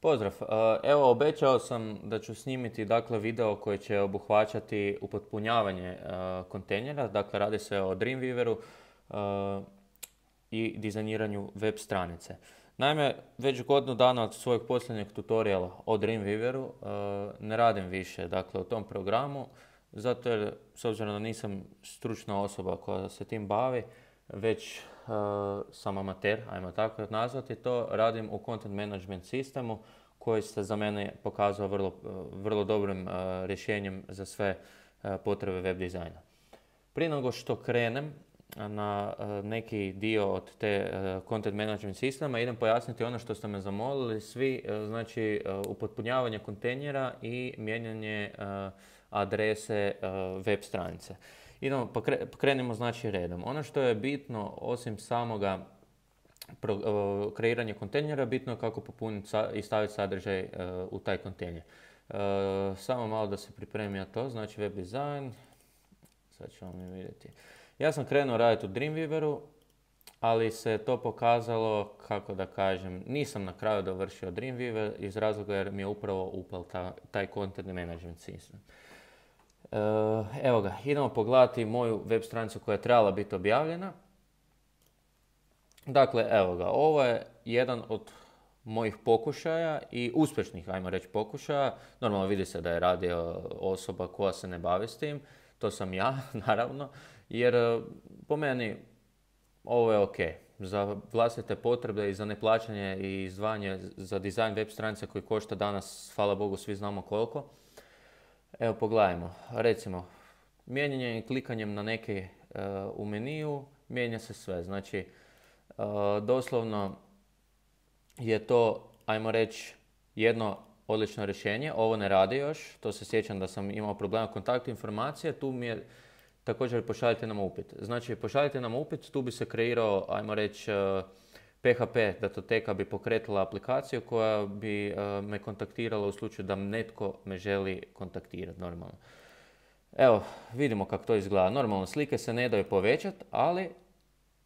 Pozdrav. Evo, obećao sam da ću snimiti dakle, video koji će obuhvaćati upotpunjavanje kontejnera. Dakle, radi se o Dreamweaveru i dizajniranju web stranice. Naime, već godinu dana od svojeg posljednjeg tutoriala o Dreamweaveru ne radim više dakle, u tom programu, zato jer, s obzirom da nisam stručna osoba koja se tim bavi, već sam amater, ajmo tako nazvati to, radim u content management sistemu koji se za mene pokazao vrlo dobrim rješenjem za sve potrebe web dizajna. Prije nego što krenem na neki dio od te content management sistema, idem pojasniti ono što ste me zamolili svi, znači upotpunjavanje kontejnera i mijenjanje adrese web stranice. Idemo, krenimo znači redom. Ono što je bitno, osim samoga kreiranja kontejnera, bitno je kako popuniti i staviti sadržaj u taj kontejner. Samo malo da se pripremi na to, znači web design, sad ćemo mi vidjeti. Ja sam krenuo raditi u Dreamweaveru, ali se to pokazalo, kako da kažem, nisam na kraju dovršio Dreamweaver iz razloga jer mi je upravo upal taj content management sistem. Evo ga, idemo pogledati moju web stranicu koja je trebala biti objavljena. Dakle, evo ga, ovo je jedan od mojih pokušaja i uspješnih, ajmo reći, pokušaja. Normalno vidi se da je radio osoba koja se ne bavi s tim, to sam ja, naravno, jer po meni ovo je ok. Za vlastite potrebe i za neplaćanje i izdvajanje za dizajn web stranice koji košta danas, hvala Bogu, svi znamo koliko. Evo pogledajmo, recimo, mijenjanjem i klikanjem na neke u meniju, mijenja se sve. Znači, doslovno je to, ajmo reći, jedno odlično rješenje. Ovo ne radi još, to se sjećam da sam imao problema kontakt informacije, tu mi je također pošaljite nam upit. Znači, pošaljite nam upit, tu bi se kreirao, ajmo reći, PHP datoteka bi pokretala aplikaciju koja bi me kontaktirala u slučaju da netko me želi kontaktirati normalno. Evo, vidimo kako to izgleda. Normalno, slike se ne daju povećati, ali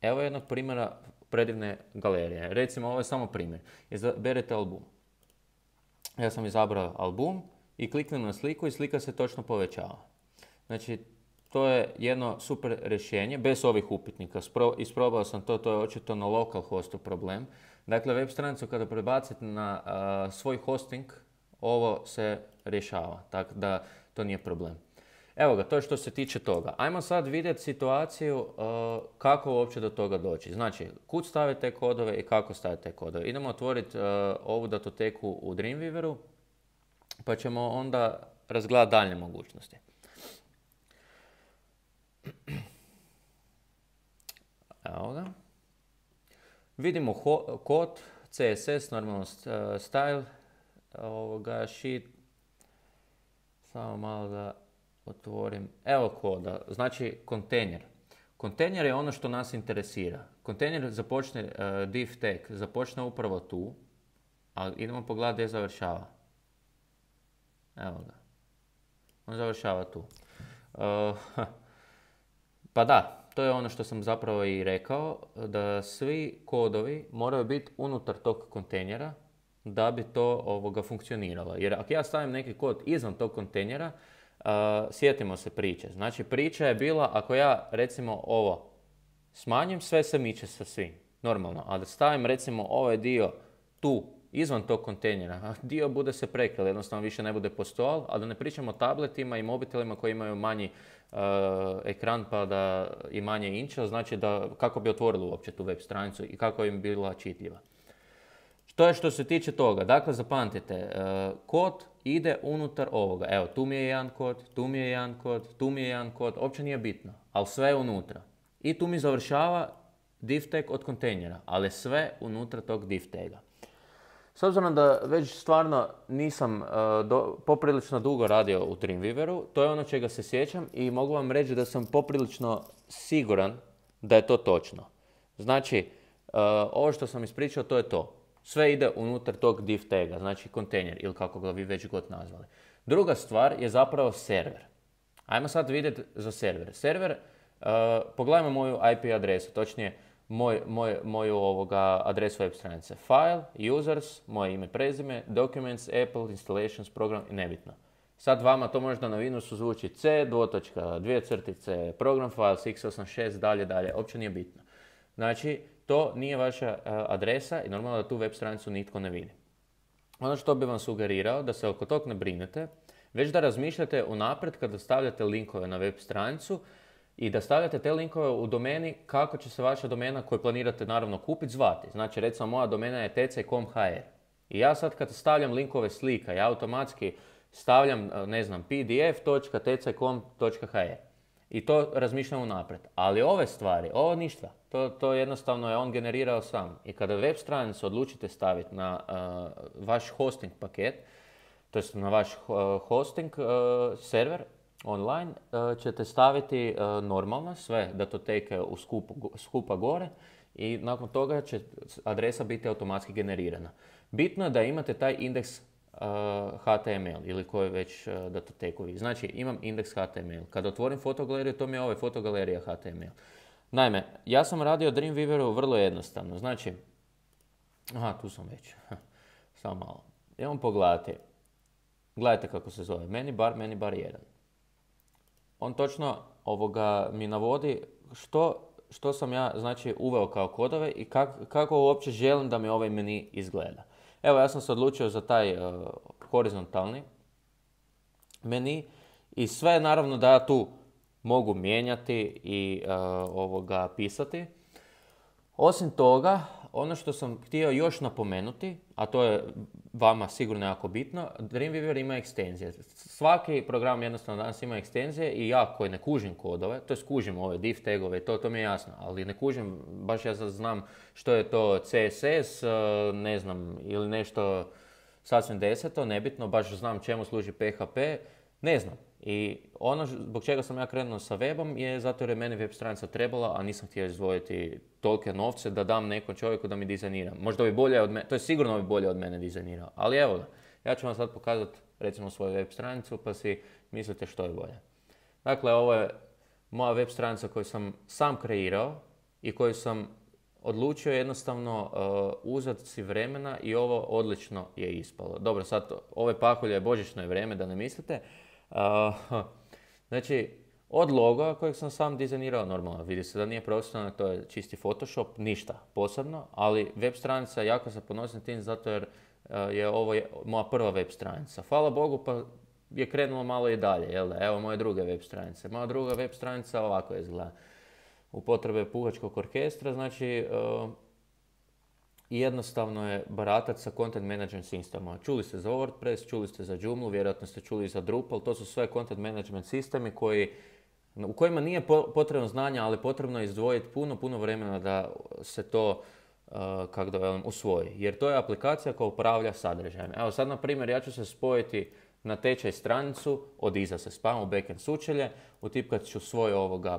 evo jednog primjera predivne galerije. Recimo, ovo je samo primjer. Izaberete album. Ja sam izabrao album i kliknem na sliku i slika se točno povećava. Znači, to je jedno super rješenje, bez ovih upitnika. Isprobao sam to, to je očito na local hostu problem. Dakle, web stranicu kada prebacite na svoj hosting, ovo se rješava, tako da to nije problem. Evo ga, to je što se tiče toga. Ajmo sad vidjeti situaciju kako uopće do toga doći. Znači, kud stavite kodove i kako stavite kodove. Idemo otvoriti ovu datoteku u Dreamweaveru, pa ćemo onda razgledati daljnje mogućnosti. Evo ga. Vidimo kod, CSS, normalno style, sheet. Samo malo da otvorim. Evo koda, znači kontejner. Kontejner je ono što nas interesira. Kontejner započne, div tag, započne upravo tu, ali idemo pogledati gdje završava. Evo ga. On završava tu. Pa da, to je ono što sam zapravo i rekao, da svi kodovi moraju biti unutar tog kontejnera da bi to funkcioniralo. Jer ako ja stavim neki kod izvan tog kontejnera, sjetimo se priče. Znači priča je bila ako ja recimo ovo smanjim, sve se miče sa svim. Normalno. A da stavim recimo ovaj dio tu izvan tog kontejnera, dio bude se prekril, jednostavno više ne bude postojal, a da ne pričamo o tabletima i mobitelima koji imaju manji ekran pa da i manje inča, znači da kako bi otvorili uopće tu web stranicu i kako im bila čitljiva. To je što se tiče toga. Dakle, zapamtite, kod ide unutar ovoga. Evo, tu mi je jedan kod, tu mi je jedan kod, tu mi je jedan kod, uopće nije bitno, ali sve je unutra. I tu mi završava div tag od kontejnera, ali sve unutra tog div taga. S obzirom da već stvarno nisam poprilično dugo radio u Dreamweaveru, to je ono čega se sjećam i mogu vam reći da sam poprilično siguran da je to točno. Znači, ovo što sam ispričao, to je to. Sve ide unutar tog div taga, znači kontejner ili kako ga vi već god nazvali. Druga stvar je zapravo server. Ajmo sad vidjeti za server. Server, pogledajmo moju IP adresu, točnije moju adresu web stranice. File, users, moje ime, prezime, documents, Apple, installations, program i nebitno. Sad vama to možda na Windowsu zvuči C, dvije crtice, program files, x86, dalje, uopće nije bitno. Znači, to nije vaša adresa i normalno da tu web stranicu nitko ne vidi. Ono što bi vam sugerirao, da se oko tog ne brinete, već da razmišljate unaprijed kada stavljate linkove na web stranicu i da stavljate te linkove u domeni kako će se vaša domena koju planirate naravno kupiti zvati. Znači, recimo moja domena je tc.com.hr. I ja sad kad stavljam linkove slika, ja automatski stavljam, pdf.tc.com.hr. I to razmišljam unaprijed. Ali ove stvari, ovo ništa. To jednostavno je on generirao sam. I kada web stranicu odlučite staviti na vaš hosting paket, to jest na vaš hosting server online, ćete staviti normalno sve datoteke u skupa gore i nakon toga će adresa biti automatski generirana. Bitno je da imate taj indeks HTML ili koji već datoteku vi. Znači, imam indeks HTML. Kada otvorim fotogaleriju, to mi je ovaj fotogalerija HTML. Naime, ja sam radio Dreamweaveru vrlo jednostavno. Znači, tu sam već. Samo malo. Idemo pogledati. Gledajte kako se zove. Manybar 1. On točno mi navodi što sam ja znači uveo kao kodove i kako uopće želim da mi ovaj meni izgleda. Evo, ja sam se odlučio za taj horizontalni meni i sve naravno da ja tu mogu mijenjati i pisati. Osim toga, ono što sam htio još napomenuti, a to je vama sigurno jako bitno, Dreamweaver ima ekstenzije. Svaki program jednostavno danas ima ekstenzije i ja koji ne kužim kodove, to je kužim ove div tagove, to mi je jasno, ali ne kužim, baš ja znam što je to CSS, ne znam, ili nešto sasvim deseto, nebitno, baš znam čemu služi PHP, ne znam. I ono zbog čega sam ja krenuo sa webom je zato jer je meni web stranica trebala, a nisam htio izdvojiti tolike novce da dam nekom čovjeku da mi dizajnira. Možda bi bolje od mene, to je sigurno bi bolje od mene dizajnirao, ali evo ga, ja ću vam sad pokazati recimo svoju web stranicu pa si mislite što je bolje. Dakle, ovo je moja web stranica koju sam sam kreirao i koju sam odlučio jednostavno uzeti si vremena i ovo odlično je ispalo. Dobro, sad ove pakulje je božićno je vrijeme, da ne mislite. Znači, od loga kojeg sam sam dizajnirao, normalno vidi se da nije profesionalno, to je čisti Photoshop, ništa posebno, ali web stranica jako se ponosim tim zato jer je ovo moja prva web stranica. Hvala Bogu pa je krenulo malo i dalje, jel da? Evo moje druge web stranice. Moja druga web stranica ovako izgleda. U potrebe puhačkog orkestra, znači jednostavno je baratati sa content management sistemom. Čuli ste za WordPress, čuli ste za Joomla, vjerojatno ste čuli za Drupal, to su sve content management sistemi u kojima nije potrebno znanja, ali potrebno je izdvojiti puno vremena da se to usvoji. Jer to je aplikacija koja upravlja sadržajem. Evo sad, na primjer, ja ću se spojiti na tečaj stranicu, od iza se spam u backend sučelje, utipkat ću svoj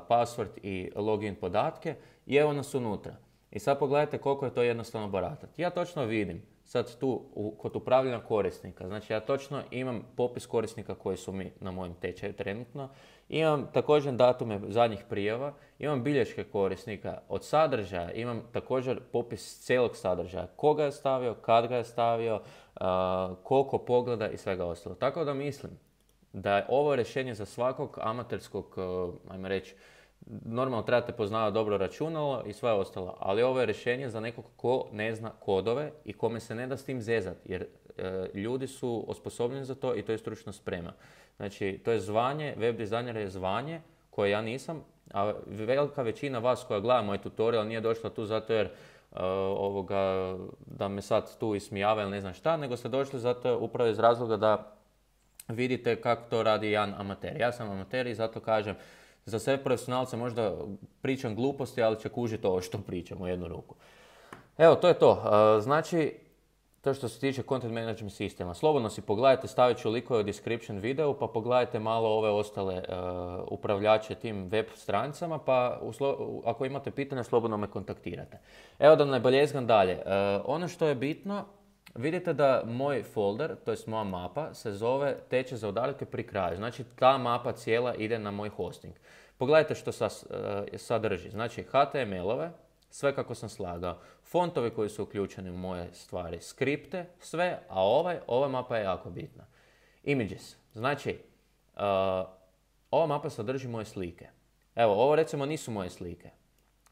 password i login podatke i evo nas unutra. I sad pogledajte koliko je to jednostavno baratati. Ja točno vidim, sad tu kod upravljanja korisnika, znači ja točno imam popis korisnika koji su mi na mojem tečaju trenutno, imam također datume zadnjih prijava, imam bilješke korisnika od sadržaja, imam također popis cijelog sadržaja, koga je stavio, kad ga je stavio, koliko pogleda i svega ostalo. Tako da mislim da je ovo rješenje za svakog amaterskog, ajmo reći, normalno trebate poznavati dobro računalo i sve ostalo, ali ovo je rješenje za nekog ko ne zna kodove i kome se ne da s tim zezati, jer ljudi su osposobljeni za to i to je stručna sprema. Znači, to je zvanje, web dizajner je zvanje koje ja nisam, a velika većina vas koja gleda moj tutorial nije došla tu zato jer da me sad tu ismijava ili ne znam šta, nego ste došli zato upravo iz razloga da vidite kako to radi jedan amater. Ja sam amater i zato kažem, za sve profesionalce možda pričam gluposti, ali će kužiti ovo što pričam u jednu ruku. Evo, to je to. Znači, to što se tiče content management sistema. Slobodno si pogledajte, stavit ću likove u description videu, pa pogledajte malo ove ostale upravljače tim web stranicama, pa ako imate pitanja, slobodno me kontaktirate. Evo da ne boljezgam dalje. Ono što je bitno, vidite da moj folder, to je moja mapa, se zove tečaj za odalike pri kraju. Znači, ta mapa cijela ide na moj hosting. Pogledajte što sadrži. Znači, HTML-ove, sve kako sam slagao. Fontovi koji su uključeni u moje stvari, skripte, sve, a ova mapa je jako bitna. Images, znači, ova mapa sadrži moje slike. Evo, ovo recimo nisu moje slike.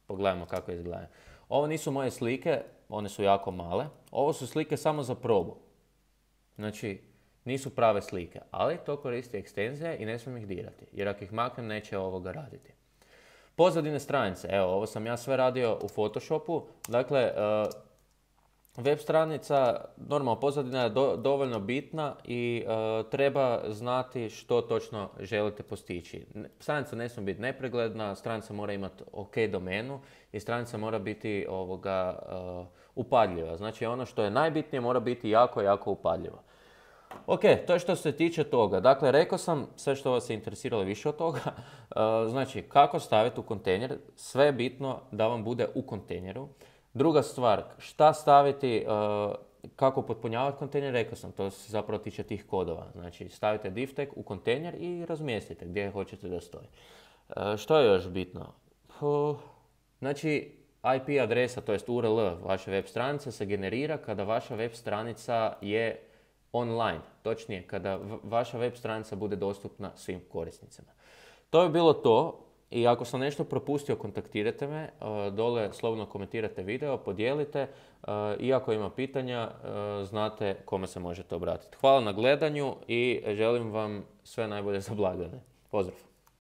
Pogledajmo kako izgledaju. Ovo nisu moje slike, one su jako male. Ovo su slike samo za probu. Znači, nisu prave slike, ali to koristi ekstenzija i ne smijem ih dirati, jer ako ih maknem neće ovoga raditi. Pozadine stranice, evo, ovo sam ja sve radio u Photoshopu, dakle, web stranica, normalno pozadina je dovoljno bitna i treba znati što točno želite postići. Stranica ne smije biti nepregledna, stranica mora imati ok domenu i stranica mora biti upadljiva. Znači ono što je najbitnije mora biti jako, jako upadljivo. Ok, to je što se tiče toga. Dakle, rekao sam sve što vas je interesiralo više od toga. Znači, kako staviti u kontejner, sve je bitno da vam bude u kontejneru. Druga stvar, šta staviti, kako potpunjavati kontejner, rekao sam, to se zapravo tiče tih kodova. Znači, stavite div tag u kontejner i razmjestite gdje hoćete da stoji. Što je još bitno? Znači, IP adresa, to jest URL vaše web stranice se generira kada vaša web stranica je online. Točnije, kada vaša web stranica bude dostupna svim korisnicima. To je bilo to. I ako sam nešto propustio, kontaktirajte me, dole slobodno komentirate video, podijelite. I ako ima pitanja, znate kome se možete obratiti. Hvala na gledanju i želim vam sve najbolje za blagdane. Pozdrav!